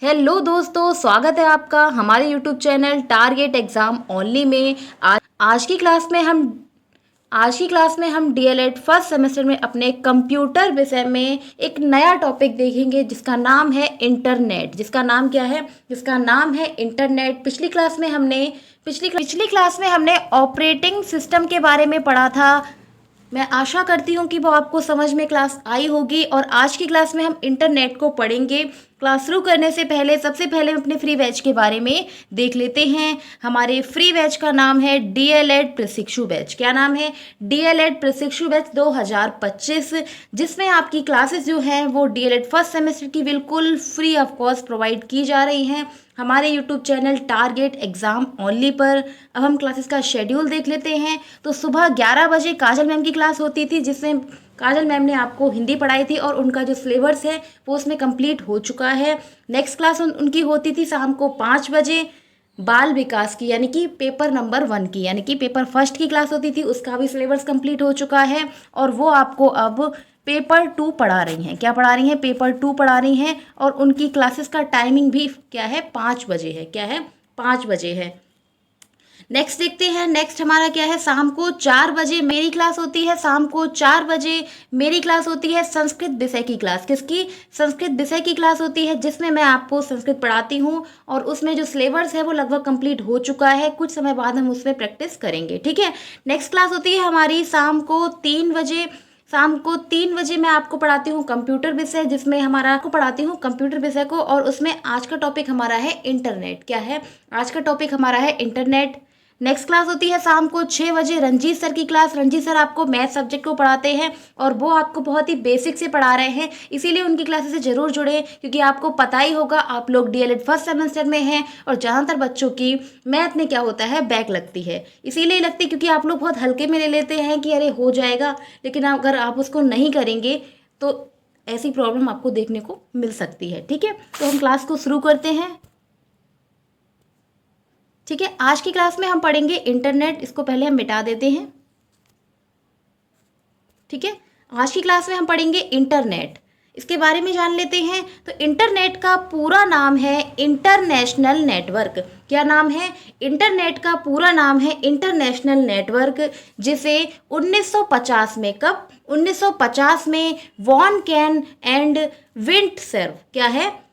Hello दोस्तों, स्वागत है आपका हमारे YouTube channel target exam only में। आज की क्लास में हम आज की क्लास में हम डीएलएड फर्स्ट सेमेस्टर में अपने कंप्यूटर विषय में एक नया टॉपिक देखेंगे जिसका नाम है इंटरनेट। जिसका नाम क्या है? जिसका नाम है इंटरनेट। पिछली क्लास में हमने ऑपरेटिंग सिस्टम के बारे में पढ़ा था। मैं आशा करती हूँ कि वो आपको समझ में क्लास आई होगी और आज की क्लास में हम इंटरनेट को पढ़ेंगे। क्लास शुरू करने से पहले सबसे पहले हम अपने फ्री बैच के बारे में देख लेते हैं। हमारे फ्री बैच का नाम है डीएलएड प्रशिक्षु बैच। क्या नाम है? डीएलएड प्रशिक्षु बैच 2025, जिसमें आपकी क्लासेस जो हैं वो डीएलएड फर्स्ट सेमेस्टर की बिल्कुल फ्री ऑफ कॉस्ट प्रोवाइड की जा रही हैं हमारे YouTube channel target exam only पर। अब हम क्लासेस का शेड्यूल देख लेते हैं। तो सुबह 11 बजे काजल मैम की क्लास होती थी, जिसमें काजल मैम ने आपको हिंदी पढ़ाई थी और उनका जो सिलेबस है वो उसमें कंप्लीट हो चुका है। नेक्स्ट क्लास उनकी होती थी शाम को 5 बजे बाल विकास की, यानी कि पेपर नंबर 1 की, यानी कि पेपर फर्स्ट की क्लास होती थी। उसका भी सिलेबस कंप्लीट हो चुका है और वो आपको अब पेपर 2 पढ़ा रही हैं। क्या पढ़ा रही हैं? पेपर 2 पढ़ा रही हैं। और उनकी क्लासेस का टाइमिंग भी क्या है? 5 बजे है। क्या है? 5 बजे है। नेक्स्ट देखते हैं। नेक्स्ट हमारा क्या है? शाम को 4 बजे मेरी क्लास होती है। शाम को 4 बजे मेरी क्लास होती है संस्कृत विषय की क्लास। किसकी? संस्कृत विषय की क्लास होती है, जिसमें मैं आपको संस्कृत पढ़ाती हूँ और उसमें जो सिलेबस है वो लगभग कंप्लीट हो चुका है। कुछ समय बाद हम उसमें प्रैक्टिस करेंगे। ठीक है। नेक्स्ट क्लास होती है हमारी शाम को 3 बजे। शाम को 3 बजे मैं आपको पढ़ाती हूँ कंप्यूटर विषय, जिसमें हमारा आपको पढ़ाती हूँ कंप्यूटर विषय को। और उसमें आज का टॉपिक हमारा है इंटरनेट। क्या है? आज का टॉपिक हमारा है इंटरनेट। नेक्स्ट क्लास होती है शाम को 6 बजे रंजीत सर की क्लास। रंजीत सर आपको मैथ सब्जेक्ट को पढ़ाते हैं और वो आपको बहुत ही बेसिक से पढ़ा रहे हैं, इसीलिए उनकी क्लासेस से जरूर जुड़े, क्योंकि आपको पता ही होगा आप लोग डीएलएड फर्स्ट सेमेस्टर में हैं और ज़्यादातर बच्चों की मैथ में क्या होता है? बैक लगती है। इसीलिए लगती है क्योंकि आप लोग बहुत हल्के में ले लेते हैं कि अरे हो जाएगा, लेकिन अगर आप उसको नहीं करेंगे तो ऐसी प्रॉब्लम आपको देखने को मिल सकती है। ठीक है, तो हम क्लास को शुरू करते हैं। ठीक है, आज की क्लास में हम पढ़ेंगे इंटरनेट। इसको पहले हम मिटा देते हैं। ठीक है, आज की क्लास में हम पढ़ेंगे इंटरनेट। इसके बारे में जान लेते हैं। तो इंटरनेट का पूरा नाम है इंटरनेशनल नेटवर्क। क्या नाम है? इंटरनेट का पूरा नाम है इंटरनेशनल नेटवर्क, जिसे 1950 में, कब? 1950 में वॉन कैन एंड विंटसर्फ, क्या है?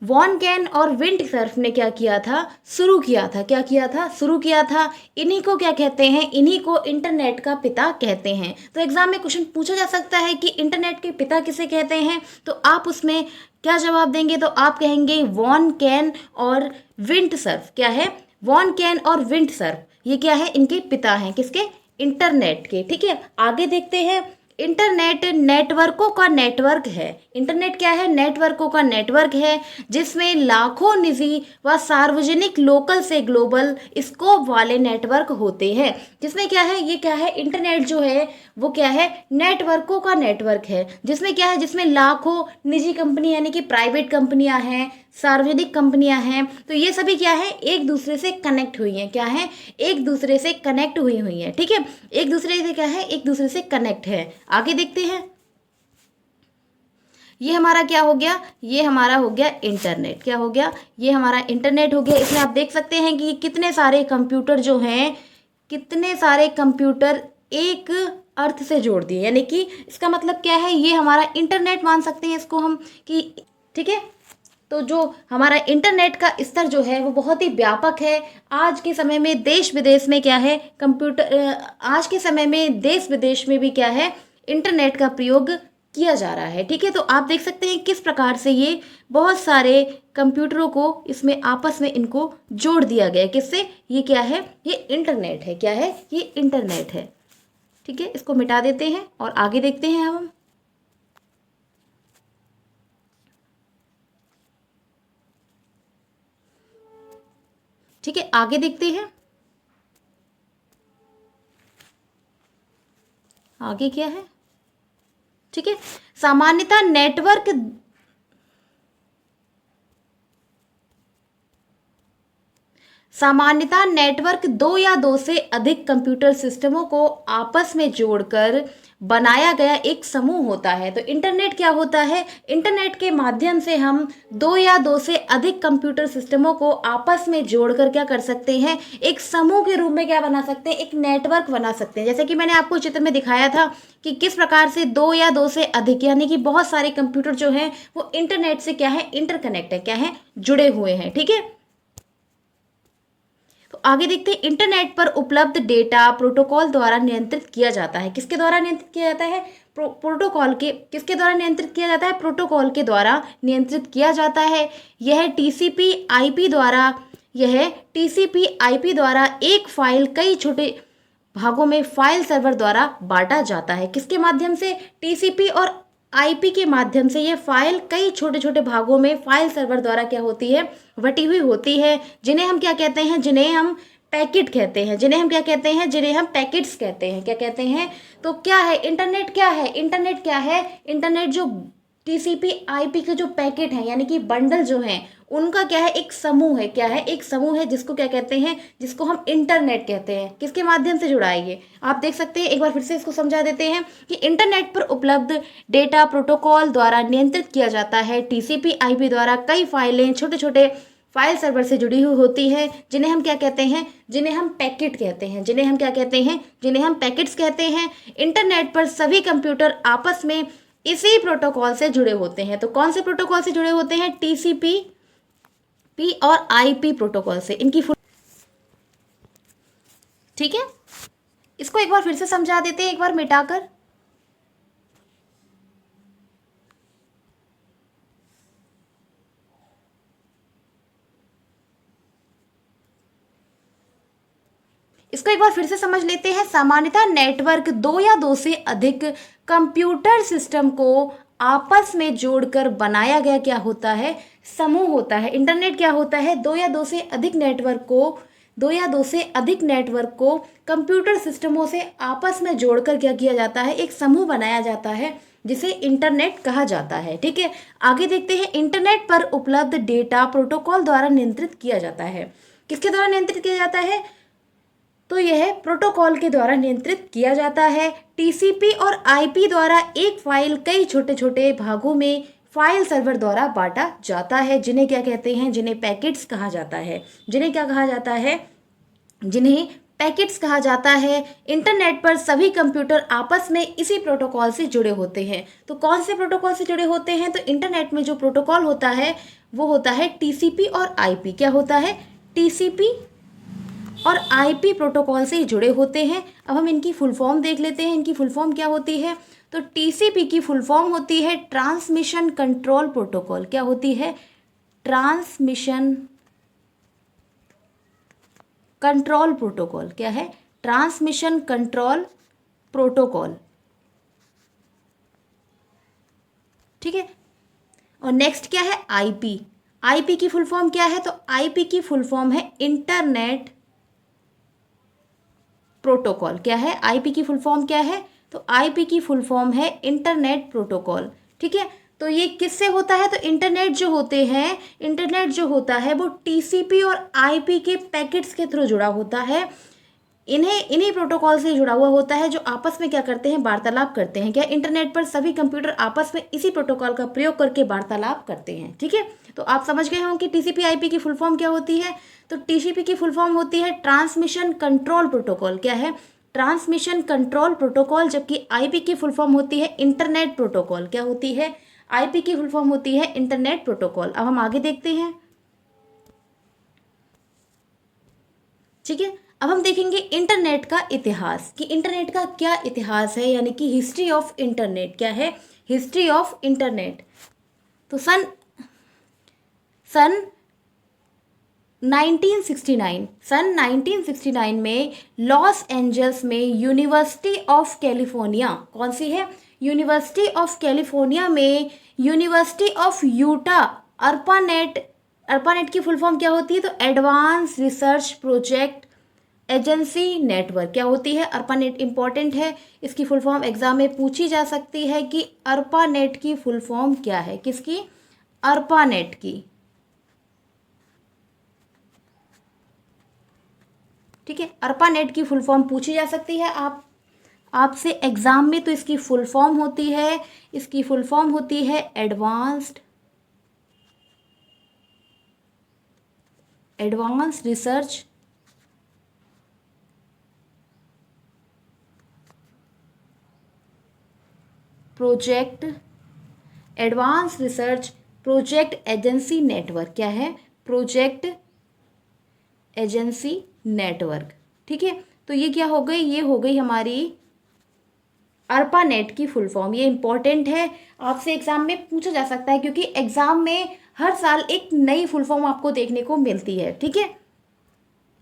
वॉन कैन और विंटसर्फ ने क्या किया था? शुरू किया था। क्या किया था? शुरू किया था। इन्हीं को क्या कहते हैं? इन्हीं को इंटरनेट का पिता कहते हैं। तो एग्जाम में क्वेश्चन पूछा जा सकता है कि इंटरनेट के पिता किसे कहते हैं, तो आप उसमें क्या जवाब देंगे? तो आप कहेंगे वॉन कैन और विंटसर्फ। क्या है? वॉन कैन और विंटसर्फ, ये क्या है? इनके पिता हैं। किसके? इंटरनेट के। ठीक है, आगे देखते हैं। इंटरनेट नेटवर्कों का नेटवर्क है। इंटरनेट क्या है? नेटवर्कों का नेटवर्क है, जिसमें लाखों निजी व सार्वजनिक लोकल से ग्लोबल स्कोप वाले नेटवर्क होते हैं। जिसमें क्या है? ये क्या है? इंटरनेट जो है वो क्या है? नेटवर्कों का नेटवर्क है, जिसमें क्या है? जिसमें लाखों निजी कंपनी यानी कि प्राइवेट कंपनियां हैं, सार्वजनिक कंपनियां हैं, तो ये सभी क्या है? एक दूसरे से कनेक्ट हुई हैं। क्या है? एक दूसरे से कनेक्ट हुई हुई हैं। ठीक है, एक दूसरे से क्या है? एक दूसरे से कनेक्ट है। आगे देखते हैं। ये हमारा क्या हो गया? ये हमारा हो गया इंटरनेट। क्या हो गया? ये हमारा इंटरनेट हो गया। इसमें आप देख सकते हैं कि कितने सारे कंप्यूटर जो हैं, कितने सारे कंप्यूटर एक अर्थ से जोड़ दिए, यानी कि इसका मतलब क्या है? ये हमारा इंटरनेट मान सकते हैं इसको हम कि, ठीक है। तो जो हमारा इंटरनेट का स्तर जो है वो बहुत ही व्यापक है। आज के समय में देश विदेश में क्या है? आज के समय में देश विदेश में भी क्या है? इंटरनेट का प्रयोग किया जा रहा है। ठीक है, तो आप देख सकते हैं किस प्रकार से ये बहुत सारे कंप्यूटरों को इसमें आपस में इनको जोड़ दिया गया है। किससे? ये क्या है? ये इंटरनेट है। क्या है? ये इंटरनेट है। ठीक है, इसको मिटा देते हैं और आगे देखते हैं हम। ठीक है, आगे देखते हैं। आगे क्या है? ठीक है, सामान्यतः नेटवर्क दो या दो से अधिक कंप्यूटर सिस्टमों को आपस में जोड़कर बनाया गया एक समूह होता है। तो इंटरनेट क्या होता है? इंटरनेट के माध्यम से हम दो या दो से अधिक कंप्यूटर सिस्टमों को आपस में जोड़कर क्या कर सकते हैं, एक समूह के रूप में क्या बना सकते हैं, एक नेटवर्क बना सकते हैं। जैसे कि मैंने आपको चित्र में दिखाया था कि किस प्रकार से दो या दो से अधिक यानी कि बहुत सारे कंप्यूटर जो हैं वो इंटरनेट से क्या है, इंटरकनेक्ट है, क्या है, जुड़े हुए हैं। ठीक है, तो आगे देखते हैं, इंटरनेट पर उपलब्ध डेटा प्रोटोकॉल द्वारा नियंत्रित किया जाता है। किसके द्वारा नियंत्रित किया जाता है? प्रोटोकॉल के, किसके द्वारा नियंत्रित किया जाता है? प्रोटोकॉल के द्वारा नियंत्रित किया जाता है। यह टीसीपी आईपी द्वारा एक फाइल कई छोटे भागों में फाइल सर्वर द्वारा बांटा जाता है। किसके माध्यम से? टीसीपी और आईपी के माध्यम से ये फाइल कई छोटे छोटे भागों में फाइल सर्वर द्वारा क्या होती है, बटी हुई होती है, जिन्हें हम क्या कहते हैं, जिन्हें हम पैकेट कहते हैं, जिन्हें हम क्या कहते हैं, जिन्हें हम पैकेट्स कहते हैं। क्या कहते हैं? तो क्या है इंटरनेट? क्या है इंटरनेट? क्या है इंटरनेट? जो टीसीपी आईपी के जो पैकेट हैं यानी कि बंडल जो हैं उनका क्या है, एक समूह है। क्या है? एक समूह है, जिसको क्या कहते हैं, जिसको हम इंटरनेट कहते हैं। किसके माध्यम से जुड़ा है ये? आप देख सकते हैं, एक बार फिर से इसको समझा देते हैं कि इंटरनेट पर उपलब्ध डेटा प्रोटोकॉल द्वारा नियंत्रित किया जाता है। टीसीपी आईपी द्वारा कई फाइलें छोटे छोटे फाइल सर्वर से जुड़ी हुई होती है, जिन्हें हम क्या कहते हैं, जिन्हें हम पैकेट कहते हैं, जिन्हें हम क्या कहते हैं, जिन्हें हम पैकेट्स कहते हैं। इंटरनेट पर सभी कंप्यूटर आपस में इसी प्रोटोकॉल से जुड़े होते हैं। तो कौन से प्रोटोकॉल से जुड़े होते हैं? टीसीपी और आईपी प्रोटोकॉल से। इनकी फुल, ठीक है, इसको एक बार फिर से समझा देते हैं, एक बार मिटाकर। इसको एक बार फिर से समझ लेते हैं। सामान्यतः नेटवर्क दो या दो से अधिक कंप्यूटर सिस्टम को आपस में जोड़कर बनाया गया क्या होता है, समूह होता है। इंटरनेट क्या होता है? दो या दो से अधिक नेटवर्क को कंप्यूटर सिस्टमों से आपस में जोड़कर क्या किया जाता है, एक समूह बनाया जाता है, जिसे इंटरनेट कहा जाता है। ठीक है, आगे देखते हैं, इंटरनेट पर उपलब्ध डेटा प्रोटोकॉल द्वारा नियंत्रित किया जाता है। किसके द्वारा नियंत्रित किया जाता है? तो यह प्रोटोकॉल के द्वारा नियंत्रित किया जाता है। टीसीपी और आईपी द्वारा एक फाइल कई छोटे छोटे भागों में फाइल सर्वर द्वारा बांटा जाता है, जिन्हें क्या कहते हैं, जिन्हें पैकेट्स कहा जाता है। जिन्हें क्या कहा जाता है? जिन्हें पैकेट्स कहा जाता है। इंटरनेट पर सभी कंप्यूटर आपस में इसी प्रोटोकॉल से जुड़े होते हैं। तो कौन से प्रोटोकॉल से जुड़े होते हैं? तो इंटरनेट में जो प्रोटोकॉल होता है वो होता है टीसीपी और आईपी। क्या होता है? टीसीपी और आईपी प्रोटोकॉल से जुड़े होते हैं। अब हम इनकी फुल फॉर्म देख लेते हैं। इनकी फुल फॉर्म क्या होती है? तो टीसीपी की फुल फॉर्म होती है ट्रांसमिशन कंट्रोल प्रोटोकॉल। क्या होती है? Transmission control protocol. क्या है? Transmission control protocol. ठीक है, और नेक्स्ट क्या है? आईपी। आईपी की फुल फॉर्म क्या है? तो आईपी की फुल फॉर्म है इंटरनेट प्रोटोकॉल। क्या है? आईपी की फुल फॉर्म क्या है? तो आईपी की फुल फॉर्म है इंटरनेट प्रोटोकॉल। ठीक है, तो ये किससे होता है? तो इंटरनेट जो होता है वो टीसीपी और आईपी के पैकेट्स के थ्रू जुड़ा होता है। इन्हीं प्रोटोकॉल से जुड़ा हुआ होता है, जो आपस में क्या करते हैं, वार्तालाप करते हैं। क्या? इंटरनेट पर सभी कंप्यूटर आपस में इसी प्रोटोकॉल का प्रयोग करके वार्तालाप करते हैं। ठीक है, तो आप समझ गए होंगे कि टीसीपी आईपी की फुल फॉर्म क्या होती है। तो टीसीपी की फुल फॉर्म होती है ट्रांसमिशन कंट्रोल प्रोटोकॉल। क्या है? Transmission control protocol. जबकि आईपी की फुल फॉर्म होती है इंटरनेट प्रोटोकॉल। क्या होती है? आईपी की फुल फॉर्म होती है इंटरनेट प्रोटोकॉल। अब हम आगे देखते हैं। ठीक है, अब हम देखेंगे इंटरनेट का इतिहास, कि इंटरनेट का क्या इतिहास है, यानी कि हिस्ट्री ऑफ इंटरनेट। क्या है? History of internet. तो सन 1969 में लॉस एंजल्स में यूनिवर्सिटी ऑफ कैलिफोर्निया, कौन सी है? यूनिवर्सिटी ऑफ कैलिफोर्निया में यूनिवर्सिटी ऑफ यूटा अर्पानेट की फुल फॉर्म क्या होती है? तो advance research project agency network. क्या होती है? अर्पानेट इंपॉर्टेंट है, इसकी फुल फॉर्म एग्जाम में पूछी जा सकती है कि अर्पानेट की फुल फॉर्म क्या है। किसकी? अर्पानेट की। ठीक है, अर्पानेट की फुल फॉर्म पूछी जा सकती है आपसे एग्ज़ाम में, तो इसकी फुल फॉर्म होती है, इसकी फुल फॉर्म होती है advanced research project, advance research project agency network. क्या है? Project agency network. ठीक है, तो ये क्या हो गई? ये हो गई हमारी ARPANET की फुल फॉर्म। ये इंपॉर्टेंट है, आपसे एग्जाम में पूछा जा सकता है, क्योंकि एग्जाम में हर साल एक नई फुल फॉर्म आपको देखने को मिलती है। ठीक है,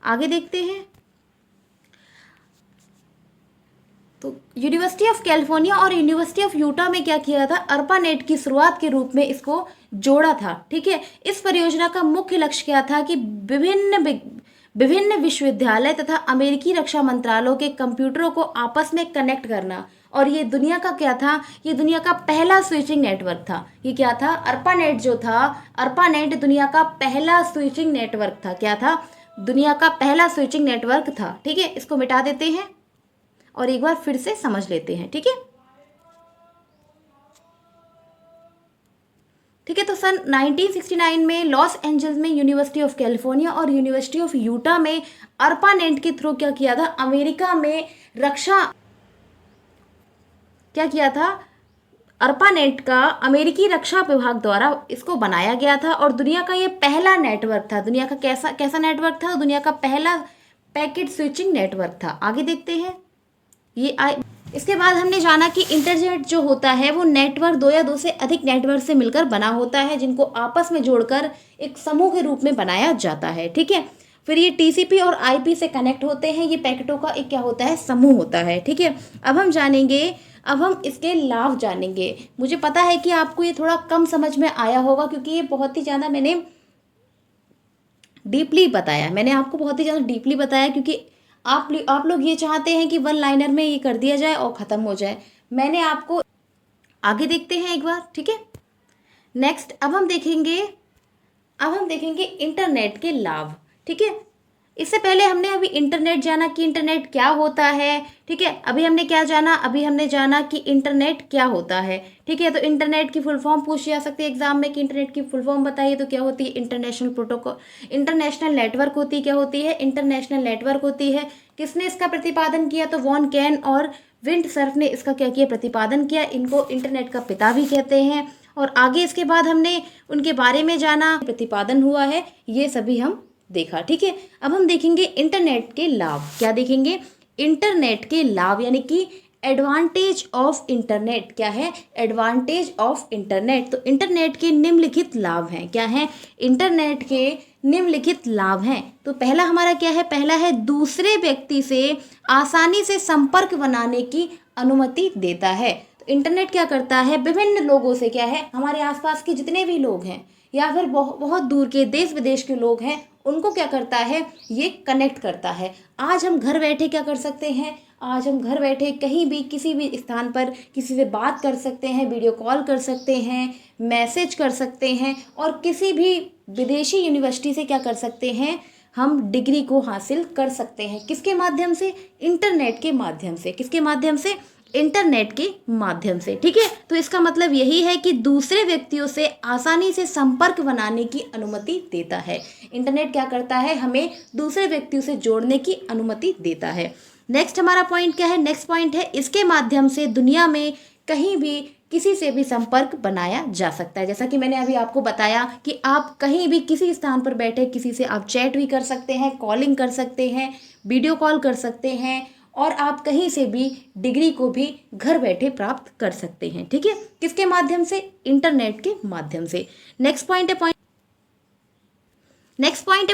आगे देखते हैं। तो यूनिवर्सिटी ऑफ कैलिफोर्निया और यूनिवर्सिटी ऑफ यूटा में क्या किया था? ARPANET की शुरुआत के रूप में इसको जोड़ा था। ठीक है, इस परियोजना का मुख्य लक्ष्य क्या था कि विभिन्न विश्वविद्यालय तथा अमेरिकी रक्षा मंत्रालयों के कंप्यूटरों को आपस में कनेक्ट करना। और ये दुनिया का क्या था? ये दुनिया का पहला स्विचिंग नेटवर्क था। ये क्या था? ARPANET जो था, ARPANET दुनिया का पहला स्विचिंग नेटवर्क था। क्या था? दुनिया का पहला स्विचिंग नेटवर्क था। ठीक है, इसको मिटा देते हैं और एक बार फिर से समझ लेते हैं। ठीक है, ठीक है। तो सन 1969 में लॉस एंजल्स में यूनिवर्सिटी ऑफ कैलिफोर्निया और यूनिवर्सिटी ऑफ यूटा में ARPANET के थ्रू क्या किया था? अमेरिका में रक्षा, क्या किया था? ARPANET का अमेरिकी रक्षा विभाग द्वारा इसको बनाया गया था और दुनिया का ये पहला नेटवर्क था। दुनिया का कैसा नेटवर्क था? दुनिया का पहला पैकेट स्विचिंग नेटवर्क था। आगे देखते हैं। इसके बाद हमने जाना कि इंटरनेट जो होता है वो नेटवर्क, दो या दो से अधिक नेटवर्क से मिलकर बना होता है, जिनको आपस में जोड़कर एक समूह के रूप में बनाया जाता है। ठीक है, फिर ये TCP और IP से कनेक्ट होते हैं। ये पैकेटों का एक क्या होता है? समूह होता है। ठीक है, अब हम इसके लाभ जानेंगे। मुझे पता है कि आपको ये थोड़ा कम समझ में आया होगा, क्योंकि ये बहुत ही ज़्यादा मैंने डीपली बताया, क्योंकि आप लोग ये चाहते हैं कि वन लाइनर में ये कर दिया जाए और ख़त्म हो जाए। मैंने आपको, आगे देखते हैं एक बार। ठीक है, नेक्स्ट अब हम देखेंगे इंटरनेट के लाभ। ठीक है, इससे पहले हमने अभी इंटरनेट जाना कि इंटरनेट क्या होता है। ठीक है, अभी हमने क्या जाना? अभी हमने जाना कि इंटरनेट क्या होता है। ठीक है, तो इंटरनेट की फुल फॉर्म पूछी जा सकती है एग्जाम में कि इंटरनेट की फुल फॉर्म बताइए, तो क्या होती है? इंटरनेशनल नेटवर्क होती है। क्या होती है? इंटरनेशनल नेटवर्क होती है। किसने इसका प्रतिपादन किया? तो वॉन कैन और विंडसर्फ ने इसका क्या किया? प्रतिपादन किया। इनको इंटरनेट का पिता भी कहते हैं। और आगे इसके बाद हमने उनके बारे में जाना, प्रतिपादन हुआ है, ये सभी हम देखा। ठीक है, अब हम देखेंगे इंटरनेट के लाभ। क्या देखेंगे? इंटरनेट के लाभ, यानी कि एडवांटेज ऑफ इंटरनेट। क्या है? Advantage of internet. तो इंटरनेट के निम्नलिखित लाभ हैं। क्या है? इंटरनेट के निम्नलिखित लाभ हैं। तो पहला हमारा क्या है? पहला है दूसरे व्यक्ति से आसानी से संपर्क बनाने की अनुमति देता है। तो इंटरनेट क्या करता है? विभिन्न लोगों से, क्या है, हमारे आसपास के जितने भी लोग हैं या फिर बहुत दूर के देश विदेश के लोग हैं, उनको क्या करता है? ये कनेक्ट करता है। आज हम घर बैठे क्या कर सकते हैं? आज हम घर बैठे कहीं भी किसी भी स्थान पर किसी से बात कर सकते हैं, वीडियो कॉल कर सकते हैं, मैसेज कर सकते हैं, और किसी भी विदेशी यूनिवर्सिटी से क्या कर सकते हैं? हम डिग्री को हासिल कर सकते हैं। किसके माध्यम से? इंटरनेट के माध्यम से। किसके माध्यम से? इंटरनेट के माध्यम से। ठीक है, तो इसका मतलब यही है कि दूसरे व्यक्तियों से आसानी से संपर्क बनाने की अनुमति देता है। इंटरनेट क्या करता है? हमें दूसरे व्यक्तियों से जोड़ने की अनुमति देता है। नेक्स्ट हमारा पॉइंट क्या है? नेक्स्ट पॉइंट है, इसके माध्यम से दुनिया में कहीं भी किसी से भी संपर्क बनाया जा सकता है। जैसा कि मैंने अभी आपको बताया कि आप कहीं भी किसी स्थान पर बैठे किसी से आप चैट भी कर सकते हैं, कॉलिंग कर सकते हैं, वीडियो कॉल कर सकते हैं, और आप कहीं से भी डिग्री को भी घर बैठे प्राप्त कर सकते हैं। ठीक है, किसके माध्यम से? इंटरनेट के माध्यम से। नेक्स्ट पॉइंट है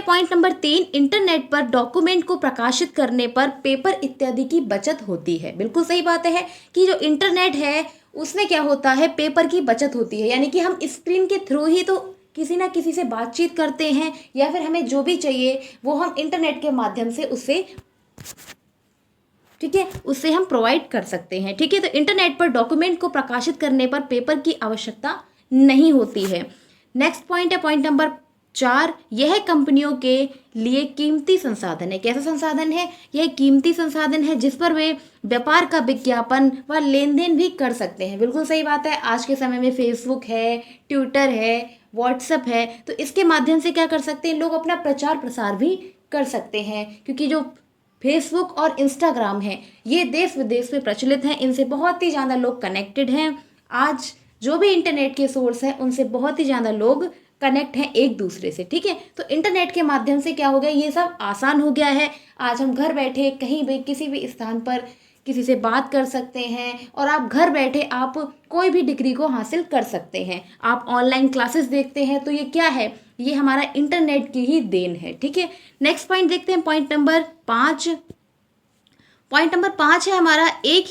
पॉइंट नंबर 3, इंटरनेट पर डॉक्यूमेंट को प्रकाशित करने पर पेपर इत्यादि की बचत होती है। बिल्कुल सही बात है कि जो इंटरनेट है उसमें क्या होता है? पेपर की बचत होती है, यानी कि हम स्क्रीन के थ्रू ही तो किसी ना किसी से बातचीत करते हैं, या फिर हमें जो भी चाहिए वो हम इंटरनेट के माध्यम से उससे, ठीक है, उससे हम प्रोवाइड कर सकते हैं। ठीक है, तो इंटरनेट पर डॉक्यूमेंट को प्रकाशित करने पर पेपर की आवश्यकता नहीं होती है। नेक्स्ट पॉइंट है पॉइंट नंबर 4, यह कंपनियों के लिए कीमती संसाधन है। कैसा संसाधन है? यह कीमती संसाधन है जिस पर वे व्यापार का विज्ञापन व लेन देन भी कर सकते हैं। बिल्कुल सही बात है। आज के समय में फेसबुक है, ट्विटर है, व्हाट्सएप है, तो इसके माध्यम से क्या कर सकते हैं लोग? अपना प्रचार प्रसार भी कर सकते हैं, क्योंकि जो फेसबुक और इंस्टाग्राम है ये देश विदेश में प्रचलित हैं, इनसे बहुत ही ज़्यादा लोग कनेक्टेड हैं। आज जो भी इंटरनेट के सोर्स हैं उनसे बहुत ही ज़्यादा लोग कनेक्ट हैं एक दूसरे से। ठीक है, तो इंटरनेट के माध्यम से क्या हो गया, ये सब आसान हो गया है। आज हम घर बैठे कहीं भी किसी भी स्थान पर किसी से बात कर सकते हैं, और आप घर बैठे आप कोई भी डिग्री को हासिल कर सकते हैं। आप ऑनलाइन क्लासेस देखते हैं, तो ये क्या है? ये हमारा इंटरनेट की ही देन है। ठीक है, नेक्स्ट पॉइंट देखते हैं, पॉइंट नंबर 5। पॉइंट नंबर 5 है हमारा, एक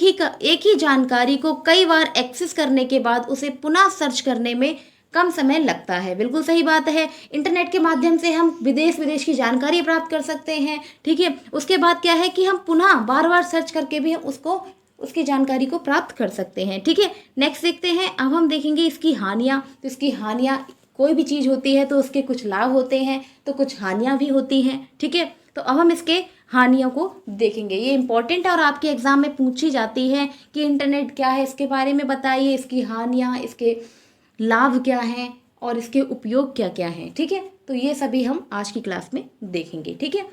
ही जानकारी को कई बार एक्सेस करने के बाद उसे पुनः सर्च करने में कम समय लगता है। बिल्कुल सही बात है। इंटरनेट के माध्यम से हम विदेश की जानकारी प्राप्त कर सकते हैं। ठीक है, उसके बाद क्या है कि हम पुनः बार बार सर्च करके भी हम उसकी जानकारी को प्राप्त कर सकते हैं। ठीक है, नेक्स्ट देखते हैं। अब हम देखेंगे इसकी हानियाँ। तो इसकी हानियाँ, कोई भी चीज़ होती है तो उसके कुछ लाभ होते हैं तो कुछ हानियाँ भी होती हैं। ठीक है, तो अब हम इसके हानियों को देखेंगे। ये इंपॉर्टेंट है और आपके एग्जाम में पूछी जाती है कि इंटरनेट क्या है, इसके बारे में बताइए, इसकी हानियाँ, इसके लाभ क्या हैं और इसके उपयोग क्या क्या हैं। ठीक है, तो ये सभी हम आज की क्लास में देखेंगे। ठीक है,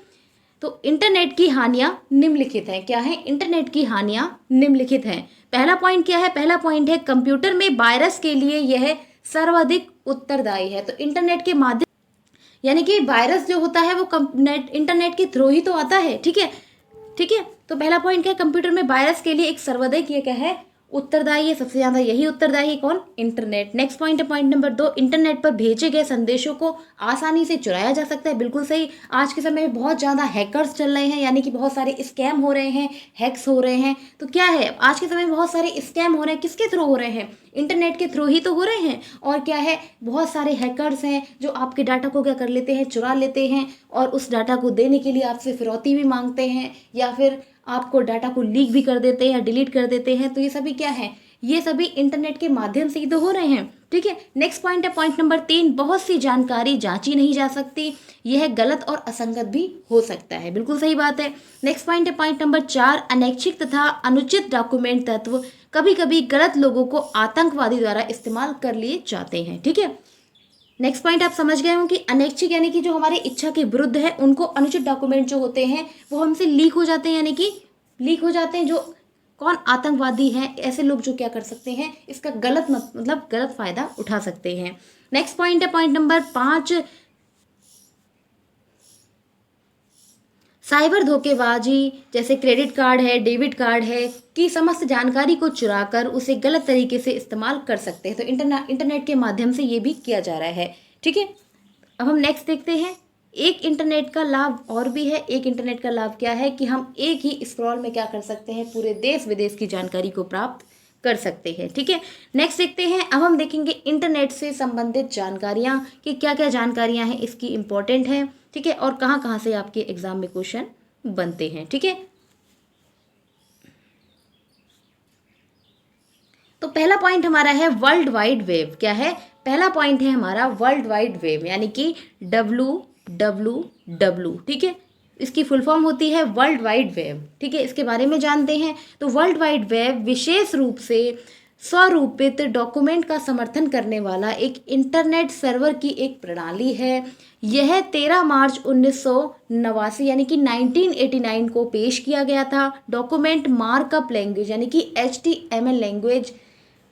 तो इंटरनेट की हानियाँ निम्नलिखित हैं। क्या है? इंटरनेट की हानियाँ निम्नलिखित हैं। पहला पॉइंट क्या है? पहला पॉइंट है कंप्यूटर में वायरस के लिए यह सर्वाधिक उत्तरदायी है। तो इंटरनेट के माध्यम, यानी कि वायरस जो होता है वो इंटरनेट के थ्रू ही तो आता है। ठीक है, ठीक है, तो पहला पॉइंट क्या है? कंप्यूटर में वायरस के लिए एक सर्वाधिक ये क्या है? उत्तरदायी है। सबसे ज़्यादा यही उत्तरदायी है। कौन? इंटरनेट। नेक्स्ट पॉइंट है पॉइंट नंबर 2, इंटरनेट पर भेजे गए संदेशों को आसानी से चुराया जा सकता है। बिल्कुल सही। आज के समय में बहुत ज़्यादा हैकर्स चल रहे हैं, यानी कि बहुत सारे स्कैम हो रहे हैं, हैक्स हो रहे हैं। तो क्या है, आज के समय में बहुत सारे स्कैम हो रहे हैं। किसके थ्रू हो रहे हैं? इंटरनेट के थ्रू ही तो हो रहे हैं। और क्या है, बहुत सारे हैकर्स हैं जो आपके डाटा को क्या कर लेते हैं? चुरा लेते हैं, और उस डाटा को देने के लिए आपसे फिरौती भी मांगते हैं, या फिर आपको डाटा को लीक भी कर देते हैं या डिलीट कर देते हैं। तो ये सभी क्या है? ये सभी इंटरनेट के माध्यम से ही तो हो रहे हैं। ठीक है, नेक्स्ट पॉइंट है पॉइंट नंबर 3, बहुत सी जानकारी जांची नहीं जा सकती। यह गलत और असंगत भी हो सकता है। बिल्कुल सही बात है। नेक्स्ट पॉइंट है पॉइंट नंबर 4, अनैच्छिक तथा अनुचित डॉक्यूमेंट तत्व कभी कभी गलत लोगों को आतंकवादी द्वारा इस्तेमाल कर लिए जाते हैं। ठीक है, नेक्स्ट पॉइंट आप समझ गए हो कि अनैच्छिक यानी कि जो हमारी इच्छा के विरुद्ध है, उनको अनुचित डॉक्यूमेंट जो होते हैं वो हमसे लीक हो जाते हैं, यानी कि लीक हो जाते हैं। जो कौन? आतंकवादी हैं, ऐसे लोग जो क्या कर सकते हैं? इसका गलत मतलब गलत फायदा उठा सकते हैं। नेक्स्ट पॉइंट है पॉइंट नंबर 5, साइबर धोखेबाजी, जैसे क्रेडिट कार्ड है, डेबिट कार्ड है, की समस्त जानकारी को चुराकर उसे गलत तरीके से इस्तेमाल कर सकते हैं। तो इंटरनेट के माध्यम से ये भी किया जा रहा है। ठीक है, अब हम नेक्स्ट देखते हैं। एक इंटरनेट का लाभ और भी है। एक इंटरनेट का लाभ क्या है कि हम एक ही स्क्रॉल में क्या कर सकते हैं? पूरे देश विदेश की जानकारी को प्राप्त कर सकते हैं। ठीक है, नेक्स्ट देखते हैं। अब हम देखेंगे इंटरनेट से संबंधित जानकारियाँ कि क्या क्या जानकारियाँ हैं इसकी इम्पोर्टेंट है। ठीक है, और कहाँ कहाँ से आपके एग्जाम में क्वेश्चन बनते हैं। ठीक है, तो पहला पॉइंट हमारा है वर्ल्ड वाइड वेब। क्या है? पहला पॉइंट है हमारा वर्ल्ड वाइड वेब, यानी कि WWW। ठीक है, इसकी फुल फॉर्म होती है वर्ल्ड वाइड वेब। ठीक है, इसके बारे में जानते हैं। तो वर्ल्ड वाइड वेब विशेष रूप से स्वरूपित डॉक्यूमेंट का समर्थन करने वाला एक इंटरनेट सर्वर की एक प्रणाली है। यह 13 मार्च 1989 यानी कि 1989 को पेश किया गया था। डॉक्यूमेंट मार्कअप लैंग्वेज यानी कि HTML लैंग्वेज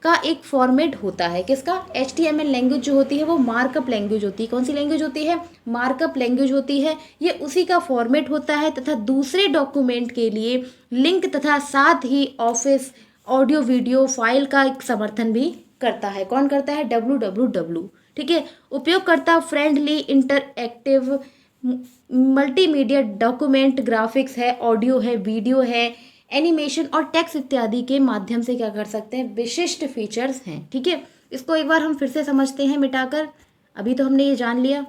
का एक फॉर्मेट होता है। किसका? HTML लैंग्वेज जो होती है वो मार्कअप लैंग्वेज होती है। कौन सी लैंग्वेज होती है? मार्कअप लैंग्वेज होती है। ये उसी का फॉर्मेट होता है तथा दूसरे डॉक्यूमेंट के लिए लिंक तथा साथ ही ऑफिस ऑडियो वीडियो फाइल का एक समर्थन भी करता है। कौन करता है? WWW। ठीक है, उपयोगकर्ता friendly interactive multimedia document graphics है, ऑडियो है, वीडियो है, एनिमेशन और टेक्स्ट इत्यादि के माध्यम से क्या कर सकते हैं? विशिष्ट फीचर्स हैं। ठीक है, इसको एक बार हम फिर से समझते हैं मिटाकर। अभी तो हमने ये जान लिया।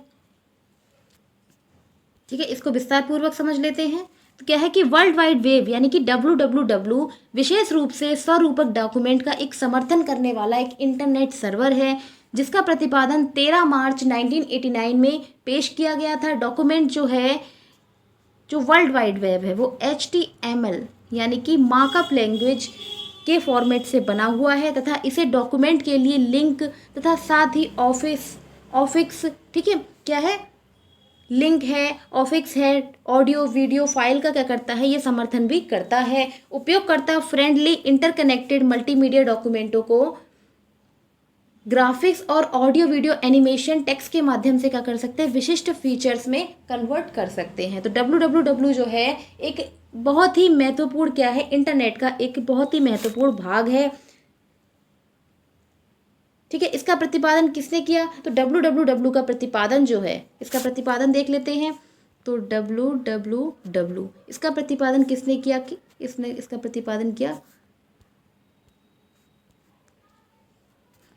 ठीक है, इसको विस्तार पूर्वक समझ लेते हैं। तो क्या है कि वर्ल्ड वाइड वेब यानी कि WWW विशेष रूप से स्वरूपक डॉक्यूमेंट का एक समर्थन करने वाला एक इंटरनेट सर्वर है जिसका प्रतिपादन 13 मार्च 1989 में पेश किया गया था। डॉक्यूमेंट जो है, जो वर्ल्ड वाइड वेब है, वो HTML यानी कि मार्कअप लैंग्वेज के फॉर्मेट से बना हुआ है तथा इसे डॉक्यूमेंट के लिए लिंक तथा साथ ही ऑफिक्स, ठीक है, क्या है, लिंक है, ऑफिक्स है, ऑडियो वीडियो फाइल का क्या करता है, ये समर्थन भी करता है। उपयोगकर्ता फ्रेंडली इंटरकनेक्टेड मल्टीमीडिया डॉक्यूमेंटों को ग्राफिक्स और ऑडियो वीडियो एनिमेशन टेक्स्ट के माध्यम से क्या कर सकते हैं, विशिष्ट फीचर्स में कन्वर्ट कर सकते हैं। तो www जो है एक बहुत ही महत्वपूर्ण क्या है, इंटरनेट का एक बहुत ही महत्वपूर्ण भाग है, ठीक है। इसका प्रतिपादन किसने किया, तो www का प्रतिपादन जो है, इसका प्रतिपादन देख लेते हैं। तो www इसका प्रतिपादन किसने किया, कि इसने इसका प्रतिपादन किया,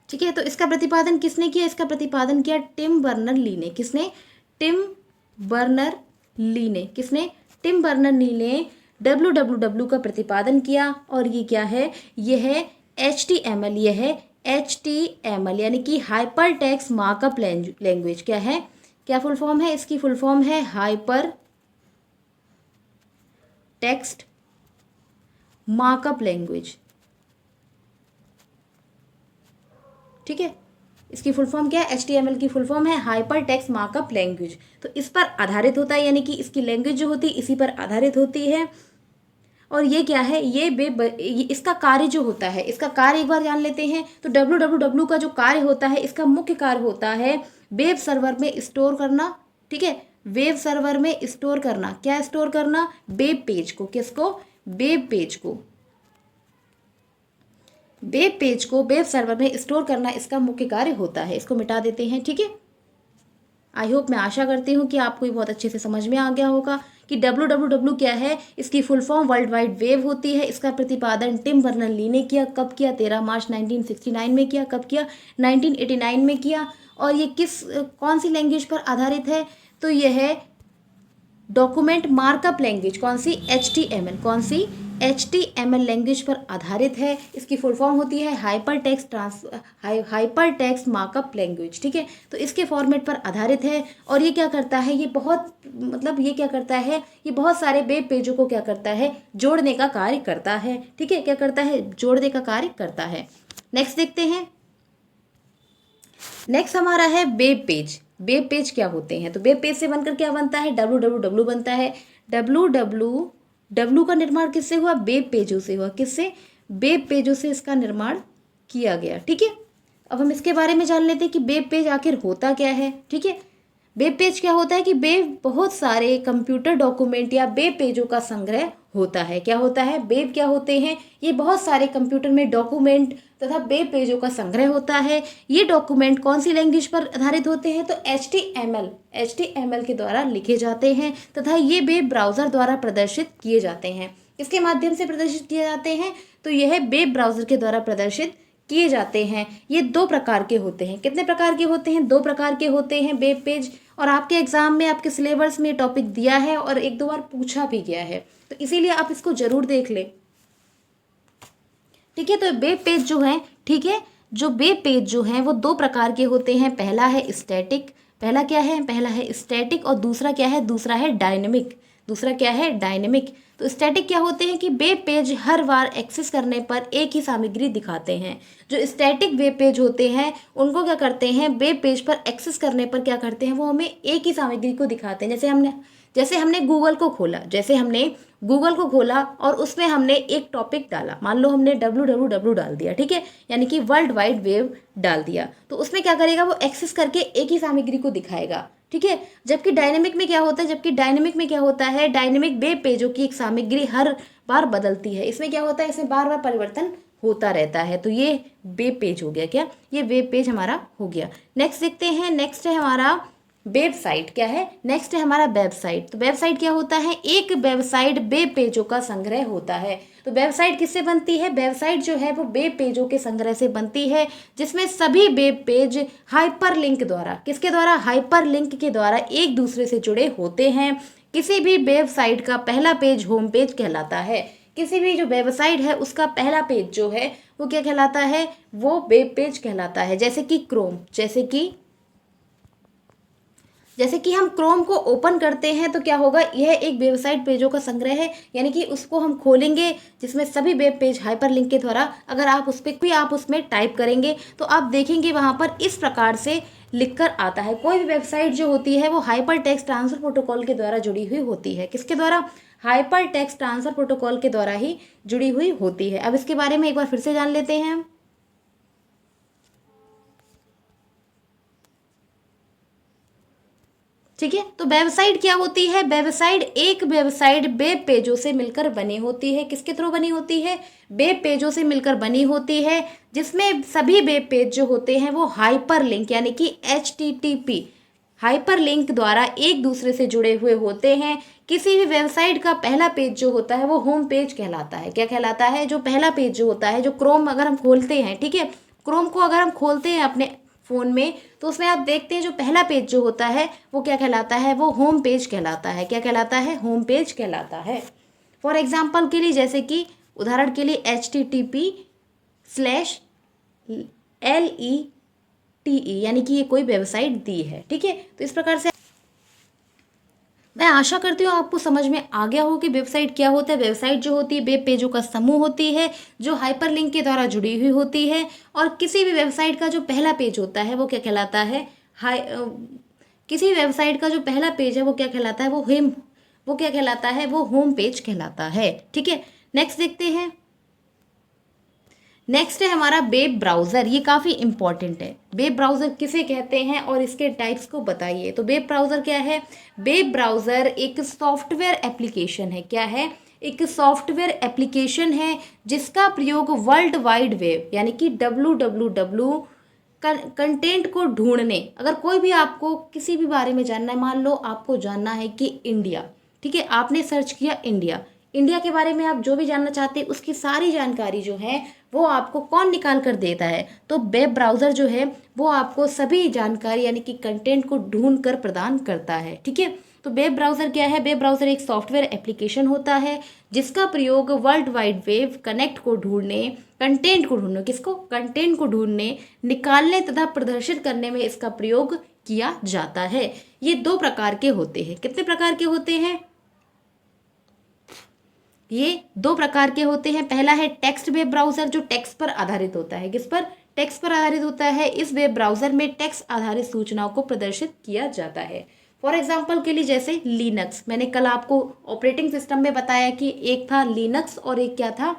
ठीक है। तो इसका प्रतिपादन किसने किया, इसका प्रतिपादन किया टिम बर्नर ली ने। किसने, टिम बर्नर ली ने, किसने, टिम बर्नर ली ने www का प्रतिपादन किया। और ये क्या है, ये है HTML, ये है HTML यानी कि हाइपर टेक्स्ट मार्कअप लैंग्वेज। क्या है, क्या फुल फॉर्म है इसकी, फुल फॉर्म है हाइपर टेक्स्ट मार्कअप लैंग्वेज, ठीक है। इसकी फुल फॉर्म क्या है, HTML की फुल फॉर्म है हाइपर टेक्स्ट मार्कअप लैंग्वेज। तो इस पर आधारित होता है, यानी कि इसकी लैंग्वेज जो होती है इसी पर आधारित होती है। और ये क्या है, ये इसका कार्य जो होता है, इसका कार्य एक बार जान लेते हैं। तो www का जो कार्य होता है, इसका मुख्य कार्य होता है वेब सर्वर में स्टोर करना, ठीक है, वेब सर्वर में स्टोर करना। क्या स्टोर करना, वेब पेज को, किसको, वेब पेज को, वेब पेज को वेब सर्वर में स्टोर करना इसका मुख्य कार्य होता है। इसको मिटा देते हैं, ठीक है। आई होप, मैं आशा करती हूँ कि आपको ये बहुत अच्छे से समझ में आ गया होगा कि www क्या है। इसकी full form world wide web होती है। इसका प्रतिपादन टिम बर्नर ली ने किया। कब किया, 13 मार्च 1969 में किया। कब किया, 1989 में किया। और ये कौन सी लैंग्वेज पर आधारित है, तो यह है डॉक्यूमेंट मार्कअप लैंग्वेज। कौन सी, HTML, कौन सी, HTML लैंग्वेज पर आधारित है। इसकी फुल फॉर्म होती है हाइपर टेक्स्ट मार्कअप लैंग्वेज, ठीक है। तो इसके फॉर्मेट पर आधारित है। और ये क्या करता है, ये बहुत ये क्या करता है, ये बहुत सारे वेब पेजों को क्या करता है, जोड़ने का कार्य करता है, ठीक है। क्या करता है, जोड़ने का कार्य करता है। नेक्स्ट देखते हैं। नेक्स्ट हमारा है वेब पेज। वेब पेज क्या होते हैं, तो वेब पेज से बनकर क्या बनता है, www बनता है। www का निर्माण किससे हुआ, वेब पेजों से हुआ। किससे, वेब पेजों से इसका निर्माण किया गया, ठीक है। अब हम इसके बारे में जान लेते हैं कि वेब पेज आखिर होता क्या है, ठीक है। वेब पेज क्या होता है कि वेब बहुत सारे कंप्यूटर डॉक्यूमेंट या वेब पेजों का संग्रह होता है। क्या होता है, वेब क्या होते हैं, ये बहुत सारे कंप्यूटर में डॉक्यूमेंट तथा वेब पेजों का संग्रह होता है। ये डॉक्यूमेंट कौन सी लैंग्वेज पर आधारित होते हैं, तो HTML के द्वारा लिखे जाते हैं तथा ये वेब ब्राउज़र द्वारा प्रदर्शित किए जाते हैं। इसके माध्यम से प्रदर्शित किए जाते हैं, तो यह वेब ब्राउज़र के द्वारा प्रदर्शित किए जाते हैं। ये 2 प्रकार के होते हैं। कितने प्रकार के होते हैं, 2 प्रकार के होते हैं वेब पेज। और आपके एग्जाम में, आपके सिलेबस में टॉपिक दिया है और 1-2 बार पूछा भी गया है, तो इसीलिए आप इसको जरूर देख लें, ठीक है। तो वेब पेज जो है, ठीक है, जो वेब पेज जो हैं वो 2 प्रकार के होते हैं। पहला है स्टैटिक, पहला क्या है, पहला है स्टैटिक और दूसरा क्या है, दूसरा है डायनेमिक। दूसरा क्या है, डायनेमिक। तो स्टैटिक क्या होते हैं कि वेब पेज हर बार एक्सेस करने पर एक ही सामग्री दिखाते हैं। जो स्टैटिक वेब पेज होते हैं उनको क्या करते हैं, वेब पेज पर एक्सेस करने पर क्या करते हैं, वो हमें एक ही सामग्री को दिखाते हैं। जैसे हमने गूगल को खोला और उसमें हमने एक टॉपिक डाला, मान लो हमने www डाल दिया, ठीक है, यानी कि वर्ल्ड वाइड वेब डाल दिया, तो उसमें क्या करेगा, वो एक्सेस करके एक ही सामग्री को दिखाएगा, ठीक है। जबकि डायनेमिक में क्या होता है, डायनेमिक वेब पेजों की एक सामग्री हर बार बदलती है। इसमें क्या होता है, इसमें बार बार परिवर्तन होता रहता है। तो ये वेब पेज हो गया, क्या, ये वेब पेज हमारा हो गया। नेक्स्ट देखते हैं। नेक्स्ट है हमारा वेबसाइट। क्या है, नेक्स्ट है हमारा वेबसाइट। तो वेबसाइट क्या होता है, एक वेबसाइट वेब पेजों का संग्रह होता है। तो वेबसाइट किससे बनती है, वेबसाइट जो है वो वेब पेजों के संग्रह से बनती है, जिसमें सभी वेब पेज हाइपरलिंक द्वारा, किसके द्वारा, हाइपरलिंक के द्वारा एक दूसरे से जुड़े होते हैं। किसी भी वेबसाइट का पहला पेज होम पेज कहलाता है। किसी भी जो वेबसाइट है उसका पहला पेज जो है वो क्या कहलाता है, वो वेब पेज कहलाता है। जैसे कि क्रोम, जैसे कि हम क्रोम को ओपन करते हैं तो क्या होगा, यह एक वेबसाइट पेजों का संग्रह है, यानी कि उसको हम खोलेंगे जिसमें सभी वेब पेज हाइपरलिंक के द्वारा, अगर आप उस पर भी आप उसमें टाइप करेंगे तो आप देखेंगे वहाँ पर इस प्रकार से लिखकर आता है। कोई भी वेबसाइट जो होती है वो हाइपर टेक्स्ट ट्रांसफर प्रोटोकॉल के द्वारा जुड़ी हुई होती है। किसके द्वारा? हाइपर टेक्स्ट ट्रांसफर प्रोटोकॉल के द्वारा ही जुड़ी हुई होती है। अब इसके बारे में एक बार फिर से जान लेते हैं हम। ठीक है, तो वेबसाइट क्या होती है? एक वेबसाइट वेब पेजों से मिलकर बनी होती है। किसके थ्रू बनी होती है? वेब पेजों से मिलकर बनी होती है, जिसमें सभी वेब पेज जो होते हैं वो हाइपरलिंक यानी कि HTTP हाइपरलिंक द्वारा एक दूसरे से जुड़े हुए होते हैं। किसी भी वेबसाइट का पहला पेज जो होता है वो होम पेज कहलाता है। क्या कहलाता है? जो पहला पेज जो होता है, जो क्रोम अगर हम खोलते हैं, ठीक है, क्रोम को अगर हम खोलते हैं अपने फ़ोन में तो उसमें आप देखते हैं जो पहला पेज जो होता है वो क्या कहलाता है? वो होम पेज कहलाता है। क्या कहलाता है? होम पेज कहलाता है। फॉर एग्जाम्पल के लिए, जैसे कि उदाहरण के लिए HTTP/LETE यानी कि ये कोई वेबसाइट दी है। ठीक है, तो इस प्रकार से मैं आशा करती हूँ आपको समझ में आ गया हो कि वेबसाइट क्या होता है। वेबसाइट जो होती है वेब पेजों का समूह होती है जो हाइपरलिंक के द्वारा जुड़ी हुई होती है, और किसी भी वेबसाइट का जो पहला पेज होता है वो क्या कहलाता है? किसी भी वेबसाइट का जो पहला पेज है वो क्या कहलाता है? वो क्या कहलाता है? वो होम पेज कहलाता है। ठीक है, नेक्स्ट देखते हैं। नेक्स्ट है हमारा वेब ब्राउज़र। ये काफ़ी इंपॉर्टेंट है। वेब ब्राउज़र किसे कहते हैं और इसके टाइप्स को बताइए। तो वेब ब्राउज़र क्या है? वेब ब्राउज़र एक सॉफ्टवेयर एप्लीकेशन है। क्या है? एक सॉफ्टवेयर एप्लीकेशन है जिसका प्रयोग वर्ल्ड वाइड वेब यानी कि WWW कंटेंट को ढूंढने, अगर कोई भी आपको किसी भी बारे में जानना है, मान लो आपको जानना है कि इंडिया, ठीक है, आपने सर्च किया इंडिया के बारे में, आप जो भी जानना चाहते हैं उसकी सारी जानकारी जो है वो आपको कौन निकाल कर देता है? तो वेब ब्राउज़र जो है वो आपको सभी जानकारी यानी कि कंटेंट को ढूंढ कर प्रदान करता है। ठीक है, तो वेब ब्राउज़र क्या है? वेब ब्राउज़र एक सॉफ्टवेयर एप्लीकेशन होता है जिसका प्रयोग वर्ल्ड वाइड वेब कनेक्ट को ढूंढने, कंटेंट को ढूंढने, किसको? कंटेंट को ढूंढने, निकालने तथा प्रदर्शित करने में इसका प्रयोग किया जाता है। ये दो प्रकार के होते हैं। कितने प्रकार के होते हैं? ये दो प्रकार के होते हैं। पहला है टेक्स्ट वेब ब्राउज़र जो टेक्स्ट पर आधारित होता है। किस पर? टेक्स्ट पर आधारित होता है। इस वेब ब्राउज़र में टेक्स्ट आधारित सूचनाओं को प्रदर्शित किया जाता है। फॉर एग्जाम्पल के लिए जैसे लिनक्स, मैंने कल आपको ऑपरेटिंग सिस्टम में बताया कि एक था लिनक्स और एक क्या था?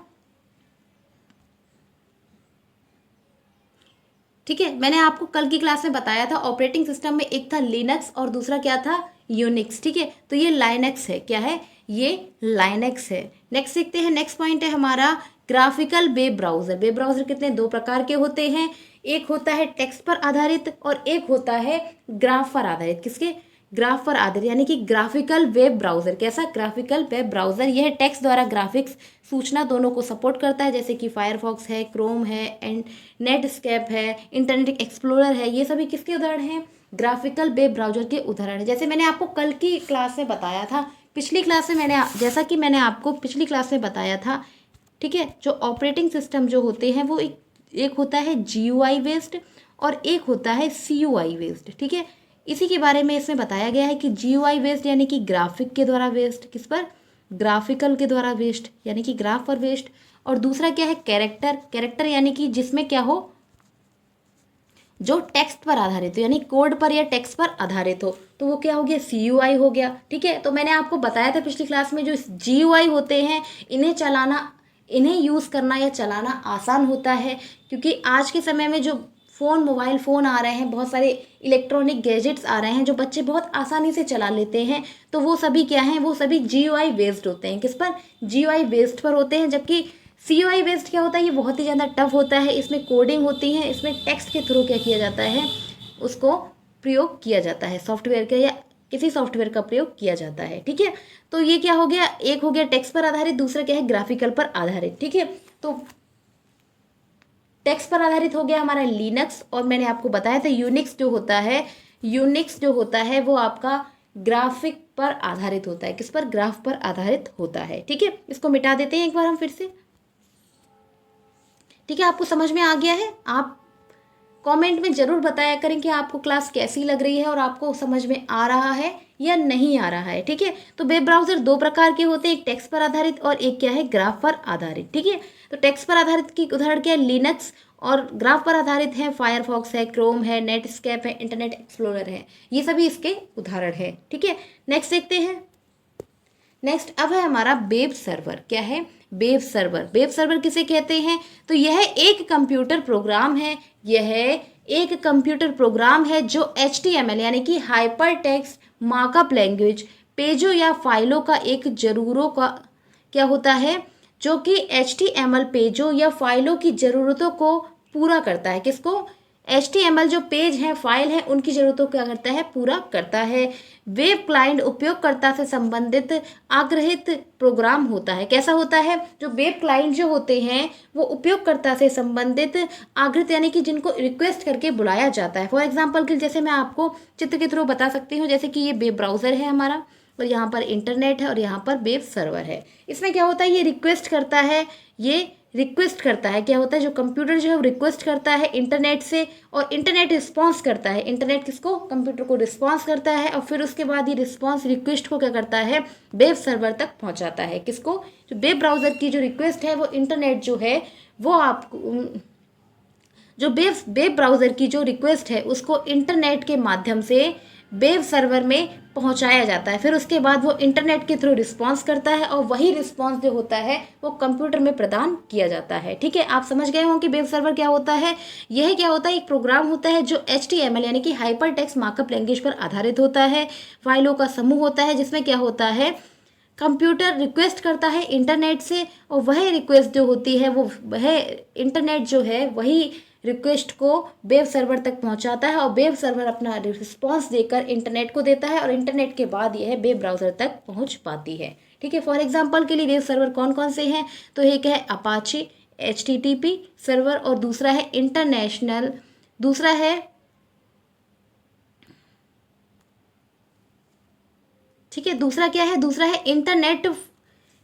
ठीक है, मैंने आपको कल की क्लास में बताया था ऑपरेटिंग सिस्टम में एक था लिनक्स और दूसरा क्या था? यूनिक्स। ठीक है, तो ये लाइनक्स है। क्या है? ये लाइनक्स है। नेक्स्ट देखते हैं। नेक्स्ट पॉइंट है हमारा graphical web browser. Web browser कितने? दो प्रकार के होते हैं। एक होता है टेक्स्ट पर आधारित और एक होता है ग्राफ पर आधारित। किसके? ग्राफ पर आधारित यानी कि ग्राफिकल वेब ब्राउज़र। कैसा? Graphical web browser. यह टेक्स्ट द्वारा ग्राफिक्स सूचना दोनों को सपोर्ट करता है, जैसे कि फायरफॉक्स है, क्रोम है, एंड नेटस्केप है, इंटरनेट एक्सप्लोरर है। ये सभी किसके उदाहरण हैं? ग्राफिकल वेब ब्राउज़र के उदाहरण है। जैसे मैंने आपको कल की क्लास में बताया था, पिछली क्लास में जैसा कि मैंने आपको पिछली क्लास में बताया था, ठीक है, जो ऑपरेटिंग सिस्टम जो होते हैं वो एक होता है GUI बेस्ड और एक होता है CUI बेस्ड। ठीक है, इसी के बारे में इसमें बताया गया है कि GUI बेस्ड यानी कि ग्राफिक के द्वारा बेस्ड, किस पर? ग्राफिकल के द्वारा बेस्ड यानी कि ग्राफ पर बेस्ड। और दूसरा क्या है? कैरेक्टर यानी कि जिसमें क्या हो? जो टेक्स्ट पर आधारित हो यानी कोड पर या टेक्स्ट पर आधारित हो, तो वो क्या हो गया? CUI हो गया। ठीक है, तो मैंने आपको बताया था पिछली क्लास में जो GUI होते हैं इन्हें यूज़ करना या चलाना आसान होता है, क्योंकि आज के समय में जो मोबाइल फ़ोन आ रहे हैं, बहुत सारे इलेक्ट्रॉनिक गैजेट्स आ रहे हैं जो बच्चे बहुत आसानी से चला लेते हैं, तो वो सभी क्या हैं? वो सभी GUI बेस्ड होते हैं। किस पर? GUI बेस्ड पर होते हैं। जबकि CUI बेस्ड क्या होता है? ये बहुत ही ज़्यादा टफ होता है, इसमें कोडिंग होती है, इसमें टेक्स्ट के थ्रू क्या किया जाता है? उसको प्रयोग किया जाता है, सॉफ्टवेयर का या किसी सॉफ्टवेयर का प्रयोग किया जाता है। ठीक है, तो ये क्या हो गया? एक हो गया टेक्स्ट पर आधारित, दूसरा क्या है? ग्राफिकल पर आधारित। ठीक है, तो टेक्स्ट पर आधारित हो गया हमारा लिनक्स, और मैंने आपको बताया था यूनिक्स जो होता है वो आपका ग्राफिक पर आधारित होता है। किस पर? ग्राफ पर आधारित होता है। ठीक है, इसको मिटा देते हैं एक बार हम फिर से। ठीक है, आपको समझ में आ गया है? आप कमेंट में ज़रूर बताया करें कि आपको क्लास कैसी लग रही है और आपको समझ में आ रहा है या नहीं आ रहा है। ठीक है, तो वेब ब्राउज़र दो प्रकार के होते हैं, एक टेक्स्ट पर आधारित और एक क्या है? ग्राफ पर आधारित। ठीक है, तो टेक्स्ट पर आधारित की उदाहरण क्या है? लिनक्स। और ग्राफ पर आधारित है फायरफॉक्स है, क्रोम है, नेटस्केप है, इंटरनेट एक्सप्लोरर है। ये सभी इसके उदाहरण है। ठीक है, नेक्स्ट देखते हैं। नेक्स्ट अब है हमारा वेब सर्वर। क्या है? Web server. वेब सर्वर किसे कहते हैं? तो यह एक कंप्यूटर प्रोग्राम है। यह एक कंप्यूटर प्रोग्राम है जो HTML यानी कि हाइपर टेक्स्ट मार्कअप लैंग्वेज पेजों या फाइलों का एक जरूरों का क्या होता है, जो कि HTML पेजों या फाइलों की ज़रूरतों को पूरा करता है। किसको? HTML जो पेज है, फाइल है, उनकी ज़रूरतों को क्या करता है? पूरा करता है। वेब क्लाइंट उपयोगकर्ता से संबंधित आग्रहित प्रोग्राम होता है। कैसा होता है? जो वेब क्लाइंट जो होते हैं वो उपयोगकर्ता से संबंधित आग्रहित यानी कि जिनको रिक्वेस्ट करके बुलाया जाता है। फॉर एग्जांपल कि जैसे मैं आपको चित्र के थ्रू बता सकती हूँ, जैसे कि ये वेब ब्राउज़र है हमारा और यहाँ पर इंटरनेट है और यहाँ पर वेब सर्वर है। इसमें क्या होता है? ये रिक्वेस्ट करता है, ये रिक्वेस्ट करता है। क्या होता है? जो कंप्यूटर जो है वो रिक्वेस्ट करता है इंटरनेट से और इंटरनेट रिस्पॉन्स करता है। इंटरनेट किसको? कंप्यूटर को रिस्पॉन्स करता है और फिर उसके बाद ये रिस्पॉन्स रिक्वेस्ट को क्या करता है? वेब सर्वर तक पहुंचाता है। किसको? जो वेब ब्राउज़र की जो रिक्वेस्ट है वो इंटरनेट जो है वो आपको जो वेब ब्राउज़र की जो रिक्वेस्ट है उसको इंटरनेट के माध्यम से वेब सर्वर में पहुंचाया जाता है। फिर उसके बाद वो इंटरनेट के थ्रू रिस्पॉन्स करता है और वही रिस्पॉन्स जो होता है वो कंप्यूटर में प्रदान किया जाता है। ठीक है, आप समझ गए हों कि वेब सर्वर क्या होता है। यह क्या होता है? एक प्रोग्राम होता है जो HTML यानी कि हाइपर टेक्स्ट मार्कअप लैंग्वेज पर आधारित होता है। फाइलों का समूह होता है जिसमें क्या होता है? कंप्यूटर रिक्वेस्ट करता है इंटरनेट से और वह रिक्वेस्ट जो होती है वो वह इंटरनेट जो है वही रिक्वेस्ट को वेब सर्वर तक पहुंचाता है और वेब सर्वर अपना रिस्पॉन्स देकर इंटरनेट को देता है और इंटरनेट के बाद यह वेब ब्राउज़र तक पहुंच पाती है। ठीक है, फॉर एग्जांपल के लिए वेब सर्वर कौन कौन से हैं? तो एक है अपाचे HTTP सर्वर और दूसरा है इंटरनेशनल, दूसरा है ठीक है, दूसरा क्या है? दूसरा है इंटरनेट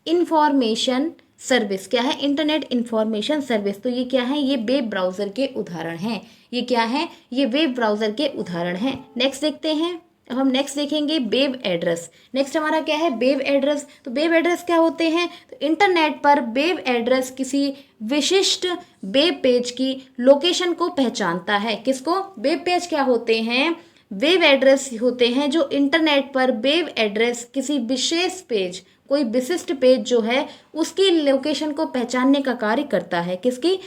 इंफॉर्मेशन सर्विस। क्या है? Internet information service. तो ये क्या है? ये वेब ब्राउज़र के उदाहरण हैं। ये क्या है? ये वेब ब्राउज़र के उदाहरण हैं। नेक्स्ट देखते हैं। अब हम नेक्स्ट देखेंगे वेब एड्रेस। नेक्स्ट हमारा क्या है? Web address. तो वेब एड्रेस क्या होते हैं? तो इंटरनेट पर वेब एड्रेस किसी विशिष्ट वेब पेज की लोकेशन को पहचानता है। किसको? वेब पेज क्या होते हैं? वेब एड्रेस होते हैं जो इंटरनेट पर वेब एड्रेस किसी विशेष पेज, कोई विशिष्ट पेज जो है उसकी लोकेशन को पहचानने का कार्य करता है। किसकी?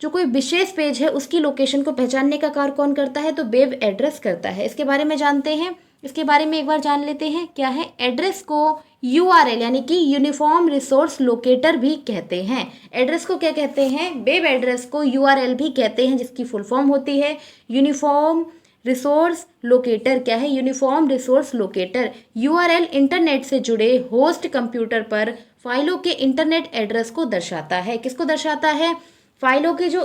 जो कोई विशेष पेज है उसकी लोकेशन को पहचानने का कार्य कौन करता है? तो वेब एड्रेस करता है। इसके बारे में जानते हैं, इसके बारे में एक बार जान लेते हैं। क्या है? एड्रेस को URL यानी कि यूनिफॉर्म रिसोर्स लोकेटर भी कहते हैं। एड्रेस को क्या कहते हैं? वेब एड्रेस को URL भी कहते हैं, जिसकी फुल फॉर्म होती है यूनिफॉर्म रिसोर्स लोकेटर। क्या है? Uniform resource locator. URL internet से जुड़े होस्ट कंप्यूटर पर फाइलों के इंटरनेट एड्रेस को दर्शाता है। किसको दर्शाता है? फाइलों के जो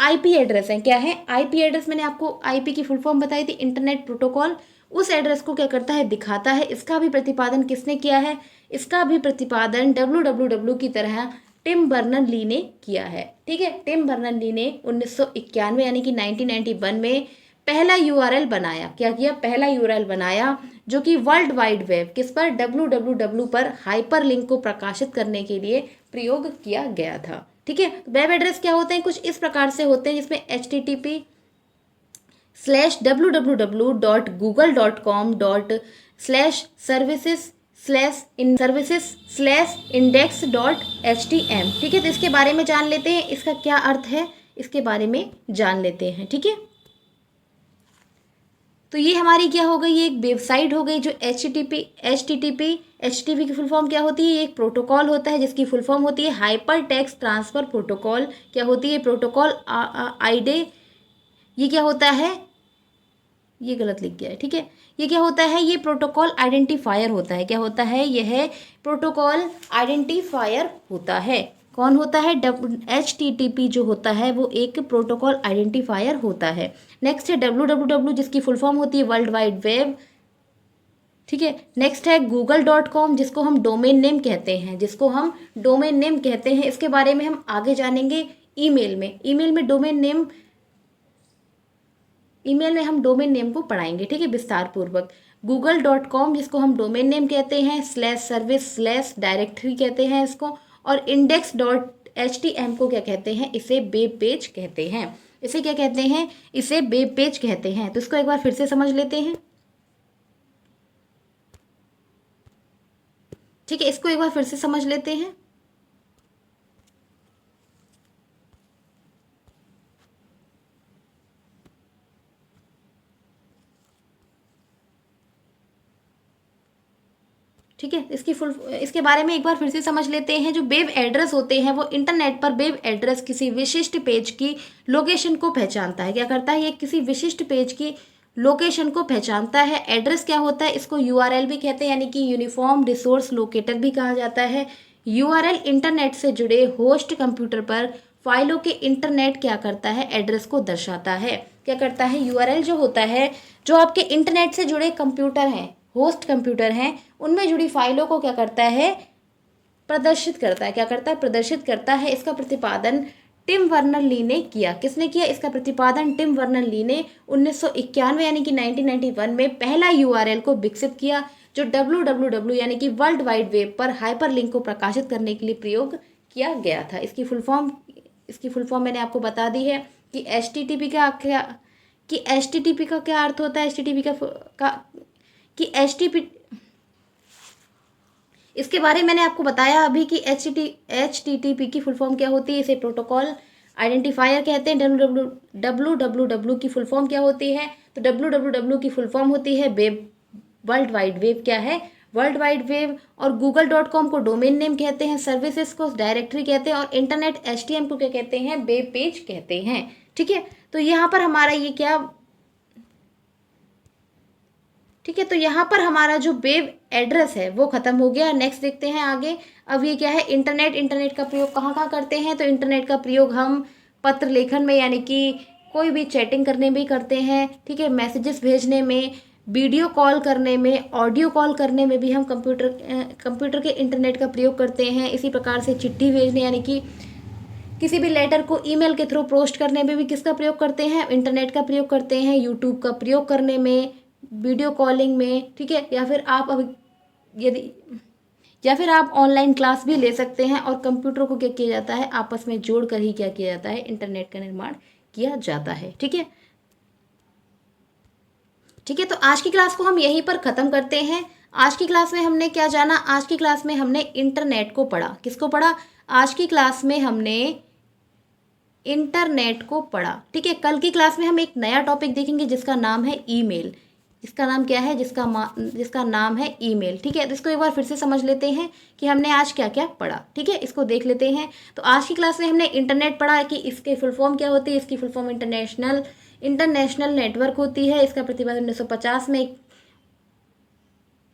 IP एड्रेस हैं। क्या है? IP एड्रेस मैंने आपको IP की फुल फॉर्म बताई थी, इंटरनेट प्रोटोकॉल। उस एड्रेस को क्या करता है? दिखाता है। इसका भी प्रतिपादन किसने किया है? इसका भी प्रतिपादन www की तरह टिम बर्नर ली ने किया है। ठीक है, टिम बर्नर ली ने 1991 यानी कि 1991 में पहला URL बनाया। क्या किया? पहला URL बनाया जो कि वर्ल्ड वाइड वेब किस पर? www पर हाइपरलिंक को प्रकाशित करने के लिए प्रयोग किया गया था। ठीक है, वेब एड्रेस क्या होते हैं? कुछ इस प्रकार से होते हैं, जिसमें http://www.google.com/services/index.htm। ठीक है, तो इसके बारे में जान लेते हैं, इसका क्या अर्थ है इसके बारे में जान लेते हैं। ठीक है, तो ये हमारी क्या हो गई? ये एक वेबसाइट हो गई जो HTTP की फुल फॉर्म क्या होती है? ये एक प्रोटोकॉल होता है जिसकी फुल फॉर्म होती है हाइपर टेक्स्ट ट्रांसफ़र प्रोटोकॉल। क्या होती है? प्रोटोकॉल आईडे। ये क्या होता है? ये गलत लिख गया है। ठीक है, ये क्या होता है? ये प्रोटोकॉल आइडेंटिफायर होता है। क्या होता है? यह प्रोटोकॉल आइडेंटिफायर होता है। कौन होता है? HTTP जो होता है वो एक प्रोटोकॉल आइडेंटिफायर होता है। नेक्स्ट है www, जिसकी फुल फॉर्म होती है वर्ल्ड वाइड वेब। ठीक है। नेक्स्ट है google.com, जिसको हम डोमेन नेम कहते हैं, इसके बारे में हम आगे जानेंगे ईमेल में हम डोमेन नेम को पढ़ाएंगे, ठीक है, विस्तार पूर्वक। google.com जिसको हम डोमेन नेम कहते हैं, /सर्विस/डायरेक्टरी कहते हैं इसको, और index.htm को क्या कहते हैं, इसे वेब पेज कहते हैं। इसे वेब पेज कहते हैं। तो इसको एक बार फिर से समझ लेते हैं, ठीक है, इसको एक बार फिर से समझ लेते हैं। ठीक है, इसके बारे में एक बार फिर से समझ लेते हैं। जो वेब एड्रेस होते हैं वो इंटरनेट पर वेब एड्रेस किसी विशिष्ट पेज की लोकेशन को पहचानता है। क्या करता है ये? किसी विशिष्ट पेज की लोकेशन को पहचानता है। एड्रेस क्या होता है? इसको यूआरएल भी कहते हैं, यानी कि यूनिफॉर्म रिसोर्स लोकेटर भी कहा जाता है। यूआरएल इंटरनेट से जुड़े होस्ट कंप्यूटर पर फाइलों के इंटरनेट क्या करता है? एड्रेस को दर्शाता है। क्या करता है? यूआरएल जो होता है, जो आपके इंटरनेट से जुड़े कंप्यूटर हैं, होस्ट कंप्यूटर हैं, उनमें जुड़ी फाइलों को क्या करता है? प्रदर्शित करता है। क्या करता है? प्रदर्शित करता है। इसका प्रतिपादन टिम वर्नर ली ने किया। किसने किया इसका प्रतिपादन? टिम वर्नर ली ने 1991 यानी कि 1991 में पहला यूआरएल को विकसित किया, जो www यानी कि वर्ल्ड वाइड वेब पर हाइपरलिंक को प्रकाशित करने के लिए प्रयोग किया गया था। इसकी फुल फॉर्म मैंने आपको बता दी है कि एचटीटीपी का क्या अर्थ होता है। इसके बारे में मैंने आपको बताया अभी कि HTTP की फुल फॉर्म क्या होती है। इसे प्रोटोकॉल आइडेंटिफायर कहते हैं। www की फुल फॉर्म क्या होती है? तो www की फुल फॉर्म होती है वेब, वर्ल्ड वाइड वेब। क्या है? World wide web. और google.com को डोमेन नेम कहते हैं, सर्विसेज को डायरेक्टरी कहते हैं, और इंटरनेट HTM को क्या कहते हैं? वेब पेज कहते हैं। ठीक है, तो यहाँ पर हमारा ये क्या, ठीक है, तो यहाँ पर हमारा जो वेब एड्रेस है वो खत्म हो गया। नेक्स्ट देखते हैं आगे। अब ये क्या है? इंटरनेट का प्रयोग कहाँ करते हैं? तो इंटरनेट का प्रयोग हम पत्र लेखन में, यानी कि कोई भी चैटिंग करने में भी करते हैं। ठीक है, मैसेजेस भेजने में, वीडियो कॉल करने में, ऑडियो कॉल करने में भी हम कंप्यूटर के इंटरनेट का प्रयोग करते हैं। इसी प्रकार से चिट्ठी भेजने, यानी कि किसी भी लेटर को ईमेल के थ्रू पोस्ट करने में भी किसका प्रयोग करते हैं? इंटरनेट का प्रयोग करते हैं। यूट्यूब का प्रयोग करने में, वीडियो कॉलिंग में, ठीक है, या फिर आप ऑनलाइन क्लास भी ले सकते हैं। और कंप्यूटर को क्या किया जाता है? आपस में जोड़कर ही क्या किया जाता है? इंटरनेट का निर्माण किया जाता है। ठीक है, तो आज की क्लास को हम यहीं पर ख़त्म करते हैं। आज की क्लास में हमने क्या जाना? आज की क्लास में हमने इंटरनेट को पढ़ा। किसको पढ़ा? आज की क्लास में हमने इंटरनेट को पढ़ा। ठीक है, कल की क्लास में हम एक नया टॉपिक देखेंगे जिसका नाम है ईमेल। इसका नाम क्या है? जिसका नाम है ईमेल। ठीक है, तो इसको एक बार फिर से समझ लेते हैं कि हमने आज क्या क्या पढ़ा। ठीक है, इसको देख लेते हैं। तो आज की क्लास में हमने इंटरनेट पढ़ा कि इसके फुल फॉर्म क्या होती है। इसकी फुल फॉर्म इंटरनेशनल नेटवर्क होती है। इसका प्रतिपादन 1950 में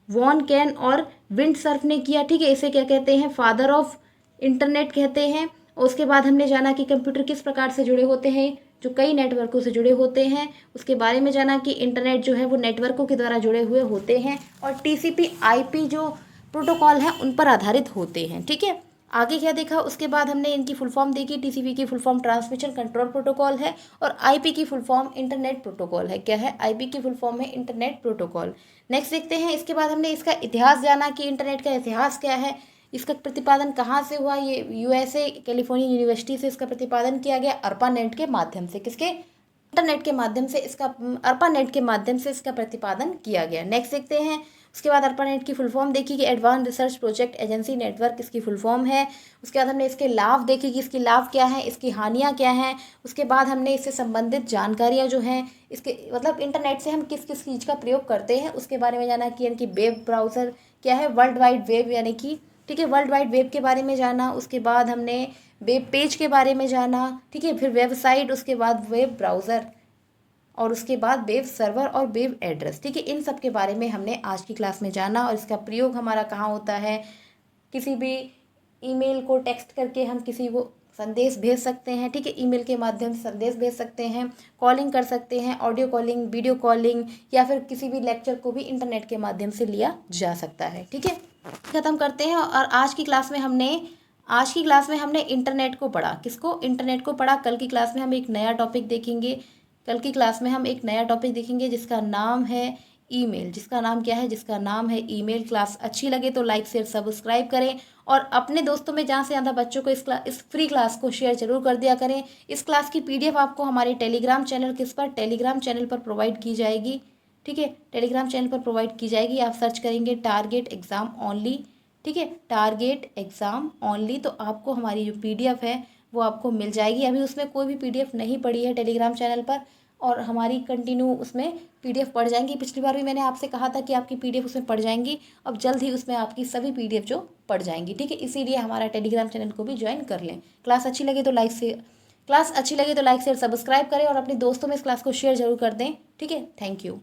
वॉन कैन और विंडसर्फ ने किया। ठीक है, इसे क्या कहते हैं? फादर ऑफ इंटरनेट कहते हैं। और उसके बाद हमने जाना कि कंप्यूटर किस प्रकार से जुड़े होते हैं, जो कई नेटवर्कों से जुड़े होते हैं। उसके बारे में जाना कि इंटरनेट जो है वो नेटवर्कों के द्वारा जुड़े हुए होते हैं, और TCP/IP जो प्रोटोकॉल है उन पर आधारित होते हैं। ठीक है, आगे क्या देखा? उसके बाद हमने इनकी फुल फॉर्म देखी। TCP की full form transmission control protocol है, और IP की फुल फॉर्म इंटरनेट प्रोटोकॉल है। क्या है? IP की फुल फॉर्म है इंटरनेट प्रोटोकॉल। नेक्स्ट देखते हैं। इसके बाद हमने इसका इतिहास जाना कि इंटरनेट का इतिहास क्या है, इसका प्रतिपादन कहाँ से हुआ। ये USA कैलिफोर्निया यूनिवर्सिटी से इसका प्रतिपादन किया गया, ARPANET के माध्यम से। किसके? इंटरनेट के माध्यम से इसका, ARPANET के माध्यम से इसका प्रतिपादन किया गया। नेक्स्ट देखते हैं। उसके बाद ARPANET की फुल फॉर्म देखी कि advance research project agency network इसकी फुल फॉर्म है। उसके बाद हमने इसके लाभ देखे कि इसके लाभ क्या हैं, इसकी हानियाँ क्या हैं। उसके बाद हमने इससे संबंधित जानकारियाँ जो हैं, इसके मतलब इंटरनेट से हम किस किस चीज़ का प्रयोग करते हैं उसके बारे में जाना कि यानी कि वेब ब्राउज़र क्या है, वर्ल्ड वाइड वेब यानी कि, ठीक है, वर्ल्ड वाइड वेब के बारे में जाना। उसके बाद हमने वेब पेज के बारे में जाना। ठीक है, फिर वेबसाइट, उसके बाद वेब ब्राउज़र, और उसके बाद वेब सर्वर और वेब एड्रेस। ठीक है, इन सब के बारे में हमने आज की क्लास में जाना, और इसका प्रयोग हमारा कहाँ होता है। किसी भी ईमेल को टेक्स्ट करके हम किसी को संदेश भेज सकते हैं, ठीक है। ईमेल के माध्यम से संदेश भेज सकते हैं, कॉलिंग कर सकते हैं, ऑडियो कॉलिंग, वीडियो कॉलिंग, या फिर किसी भी लेक्चर को भी इंटरनेट के माध्यम से लिया जा सकता है, ठीक है। ख़त्म करते हैं। और आज की क्लास में हमने इंटरनेट को पढ़ा। किसको? इंटरनेट को पढ़ा। कल की क्लास में हम एक नया टॉपिक देखेंगे जिसका नाम है ईमेल। जिसका नाम क्या है? जिसका नाम है ईमेल। क्लास अच्छी लगे तो लाइक शेयर सब्सक्राइब करें और अपने दोस्तों में ज़्यादा से ज़्यादा बच्चों को इस फ्री क्लास को शेयर जरूर कर दिया करें। इस क्लास की PDF आपको हमारे टेलीग्राम चैनल टेलीग्राम चैनल पर प्रोवाइड की जाएगी, ठीक है। टेलीग्राम चैनल पर प्रोवाइड की जाएगी। आप सर्च करेंगे टारगेट एग्ज़ाम ओनली, ठीक है, टारगेट एग्ज़ाम ओनली, तो आपको हमारी जो PDF है वो आपको मिल जाएगी। अभी उसमें कोई भी PDF नहीं पड़ी है टेलीग्राम चैनल पर, और हमारी कंटिन्यू उसमें PDF पढ़ जाएंगी। पिछली बार भी मैंने आपसे कहा था कि आपकी PDF उसमें पढ़ जाएंगी। अब जल्द ही उसमें आपकी सभी PDF जो पढ़ जाएंगी, ठीक है। इसीलिए हमारा टेलीग्राम चैनल को भी ज्वाइन कर लें। क्लास अच्छी लगे तो लाइक शेयर सब्सक्राइब करें और अपने दोस्तों में इस क्लास को शेयर जरूर कर दें, ठीक है। Thank you.